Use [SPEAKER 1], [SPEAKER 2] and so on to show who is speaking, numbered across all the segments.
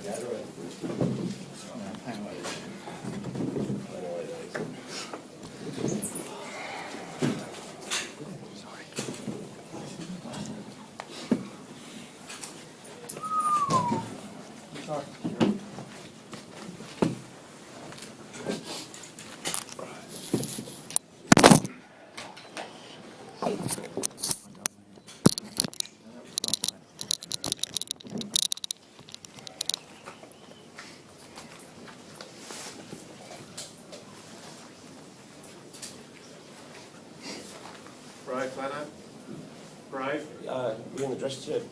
[SPEAKER 1] to go to it.
[SPEAKER 2] Hang on.
[SPEAKER 3] Brave, Flano. Brave.
[SPEAKER 4] You're in the dressing shed.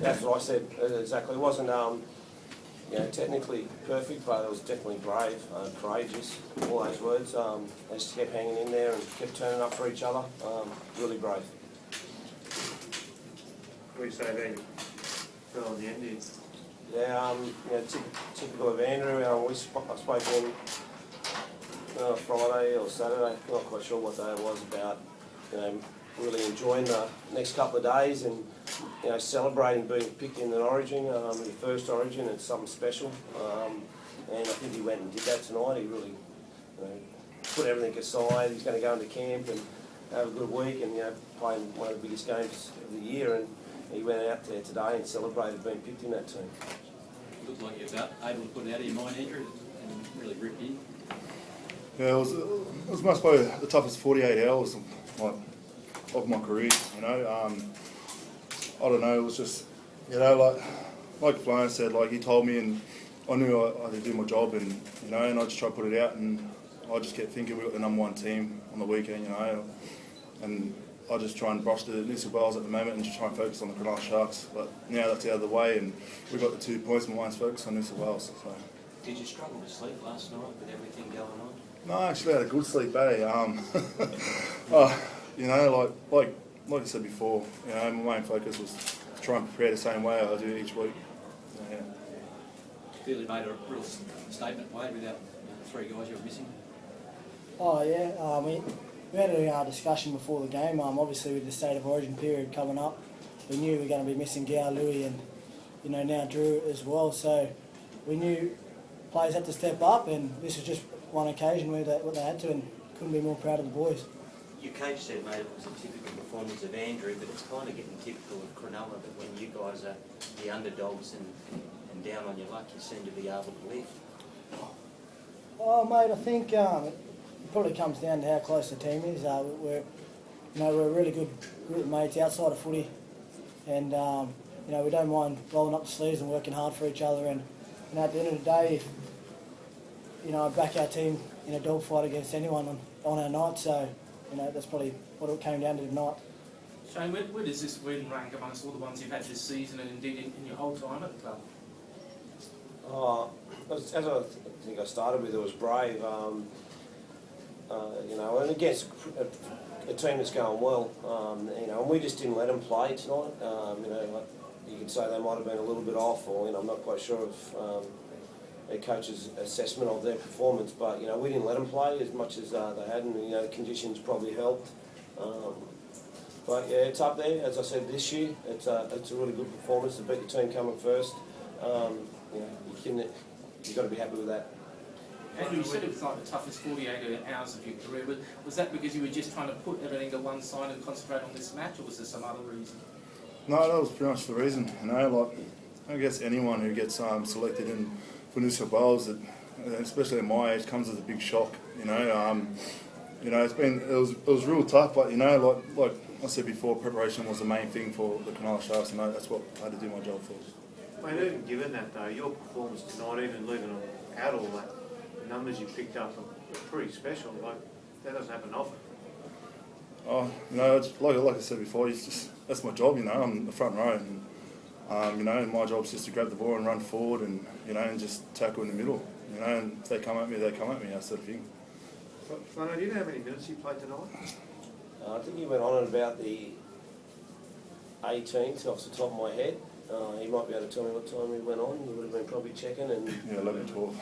[SPEAKER 4] That's what I said exactly. It wasn't, technically perfect, but it was definitely brave, courageous. All those words. They just kept hanging in there and kept turning up for each other. Really brave.
[SPEAKER 3] What do you say then? Fell on the end here.
[SPEAKER 4] Yeah, typical of Andrew. I spoke to him Friday or Saturday. Not quite sure what day it was about. Really enjoying the next couple of days and celebrating being picked in an Origin, the first Origin. It's something special, and I think he went and did that tonight. He really put everything aside. He's going to go into camp and have a good week and play one of the biggest games of the year. And he went out there today and celebrated being picked in that team.
[SPEAKER 1] Looked like you were able to put it out of your mind, Andrew, and really rip in.
[SPEAKER 5] Yeah, it was most probably the toughest 48 hours of my career. I don't know. It was just like Flanagan said. Like he told me, and I knew I had to do my job, and and I just tried to put it out, and I just kept thinking we got the #1 team on the weekend, and I just try and brush the New South Wales at the moment and just try and focus on the Cronulla Sharks. But now that's out of the way, and we got the 2 points, and one's focused on New South Wales. So.
[SPEAKER 1] Did you struggle to sleep last night with everything going on?
[SPEAKER 5] No, I actually had a good sleep, like I said before, my main focus was to try and prepare the same way I do each week. Yeah.
[SPEAKER 1] Clearly made a real statement, Wade, without 3 guys you were missing.
[SPEAKER 6] Oh yeah, we had a discussion before the game. Obviously with the State of Origin period coming up, we knew we were going to be missing Gow, Louis, and now Drew as well. So we knew players had to step up, and this was just one occasion where they had to, and couldn't be more proud of the boys.
[SPEAKER 7] Your coach said, mate, it was a typical performance of Andrew, but it's kind of getting typical of Cronulla that when you guys are the underdogs and down on your luck, you seem to be able to lift.
[SPEAKER 6] Oh, mate, I think it probably comes down to how close the team is. We're a really good group of mates outside of footy, and we don't mind rolling up the sleeves and working hard for each other. And at the end of the day, I back our team in a dogfight against anyone on our night. So that's probably what it came down to tonight.
[SPEAKER 8] Shane, where does this win rank amongst all the ones you've had this season and indeed in your whole time at the club?
[SPEAKER 4] As I think I started with, it was brave. And against a team that's going well, and we just didn't let them play tonight. You could say they might have been a little bit off, or I'm not quite sure of their coach's assessment of their performance, but we didn't let them play as much as they had, and the conditions probably helped. But yeah, it's up there. As I said, this year it's a really good performance to beat the team coming first. You've got to be happy with that.
[SPEAKER 8] And you said it was like the toughest 48 hours of your career. Was that because you were just trying to put everything to one side and concentrate on this match, or was there some other reason?
[SPEAKER 5] No, that was pretty much the reason. I guess anyone who gets selected for New South Wales, especially at my age, comes as a big shock. It was real tough, but like I said before, preparation was the main thing for the Cronulla Sharks, and that's what I had to do my job for.
[SPEAKER 3] Mate, even given that though, your performance tonight, even leaving out all that, the numbers you picked up are pretty special. Like that doesn't happen often.
[SPEAKER 5] Oh, it's like I said before, that's my job. I'm the front row, and my job is just to grab the ball and run forward, and and just tackle in the middle. And if they come at me, they come at me. That sort of thing.
[SPEAKER 3] Flano, do you know how many minutes you played tonight?
[SPEAKER 4] I think he went on at about the 18th off the top of my head. He might be able to tell me what time he went on. He would have been probably checking. And
[SPEAKER 5] yeah, 11, 12.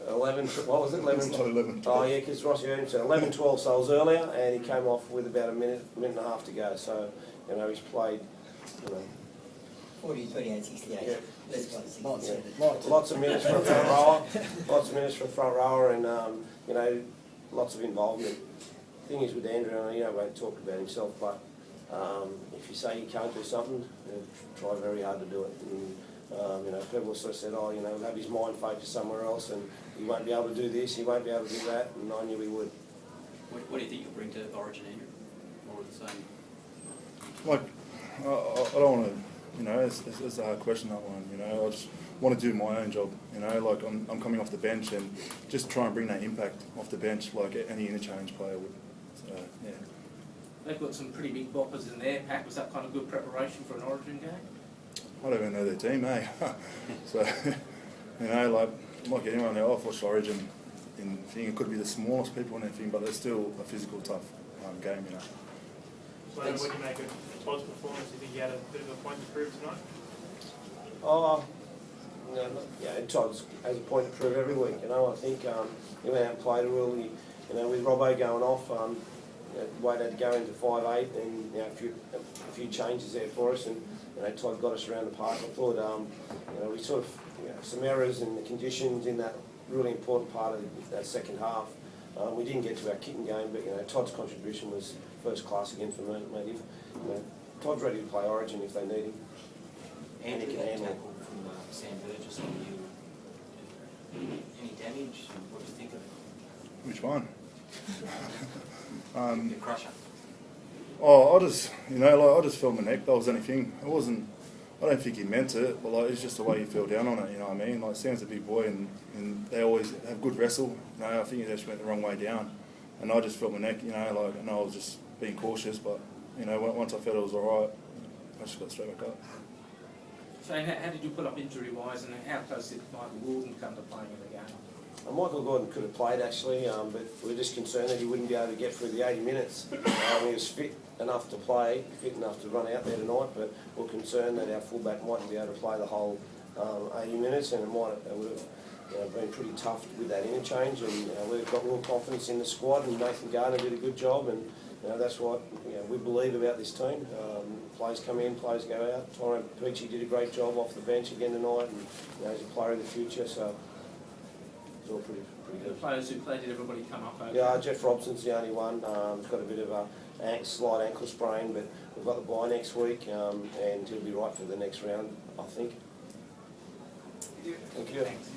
[SPEAKER 4] 11, what was it? 11,
[SPEAKER 5] 11, 12.
[SPEAKER 4] Oh yeah, because Rossi heard him say 11, 12, so it was earlier, and he came off with about a minute and a half to go. So, he's played,
[SPEAKER 9] 40, 28, 68.
[SPEAKER 4] Yeah.
[SPEAKER 9] Let's go to 60.
[SPEAKER 4] Lots of minutes for a front rower, lots of minutes for a front rower, and you know, lots of involvement. The thing is with Andrew, you know, he won't talk about himself, but if you say you can't do something, try very hard to do it. And, you know, people sort of said, oh, you know, have his mind focused somewhere else, and he won't be able to do this, he won't be able to do that, and I knew he would.
[SPEAKER 1] What do you think you'll bring to Origin, Andrew? More of the same?
[SPEAKER 5] Like, I don't want to, you know, it's a hard question, that one, you know. I just want to do my own job, you know. Like, I'm coming off the bench and just try and bring that impact off the bench like any interchange player would. So, yeah.
[SPEAKER 8] They've got some pretty big boppers in their pack. Was that kind of good preparation for an Origin game?
[SPEAKER 5] I don't even know their team, eh? So, you know, like anyone else, I've watched Origin in thing. It could be the smallest people and everything, but it's still a physical, tough game, you know.
[SPEAKER 10] So what do you make of Todd's performance? Do you think he had a bit of a point to prove tonight?
[SPEAKER 4] Oh, no, yeah, Todd has a point to prove every week, you know. I think he went out and played really, you know, with Robbo going off, you know, Wade had to go into 5'8", and you know, a few changes there for us, and you know, Todd got us around the park. I thought, you know, we sort of, you know, some errors in the conditions in that really important part of that second half. We didn't get to our kicking game, but you know, Todd's contribution was first class again for me. Mate, if, you know, Todd's ready to play Origin if they need him.
[SPEAKER 7] And
[SPEAKER 4] he
[SPEAKER 7] he
[SPEAKER 4] can
[SPEAKER 7] can
[SPEAKER 4] handle it.
[SPEAKER 7] tackle from Sam Burgess on you. Any damage? What do you think of it?
[SPEAKER 5] Which one?
[SPEAKER 7] The crusher.
[SPEAKER 5] Oh, I just, you know, like, I just felt my neck. That was anything. It wasn't. I don't think he meant it, but like, it's just the way he fell down on it. You know what I mean? Like, Sam's a big boy, and they always have good wrestle. You know, I think he just went the wrong way down, and I just felt my neck. You know, like, I know I was just being cautious, but you know, once I felt it was all right, I just got straight back up.
[SPEAKER 8] So how did you put up injury-wise, and how close did Michael Gordon come to playing in the game?
[SPEAKER 4] Michael Gordon could have played actually, but we were just concerned that he wouldn't be able to get through the 80 minutes. He was fit enough to play, fit enough to run out there tonight, but we're concerned that our fullback mightn't be able to play the whole 80 minutes, and it would have been pretty tough with that interchange. And we've got real confidence in the squad, and Nathan Gardner did a good job, and that's what we believe about this team. Players come in, players go out. Tyrone Peachy did a great job off the bench again tonight, and he's a player of the future. So. It's all pretty
[SPEAKER 8] The
[SPEAKER 4] good.
[SPEAKER 8] players who played, did everybody come up okay?
[SPEAKER 4] Yeah, Jeff Robson's the only one. He's got a bit of a slight ankle sprain, but we've got the bye next week, and he'll be right for the next round, I think. Thank you.
[SPEAKER 8] Thanks.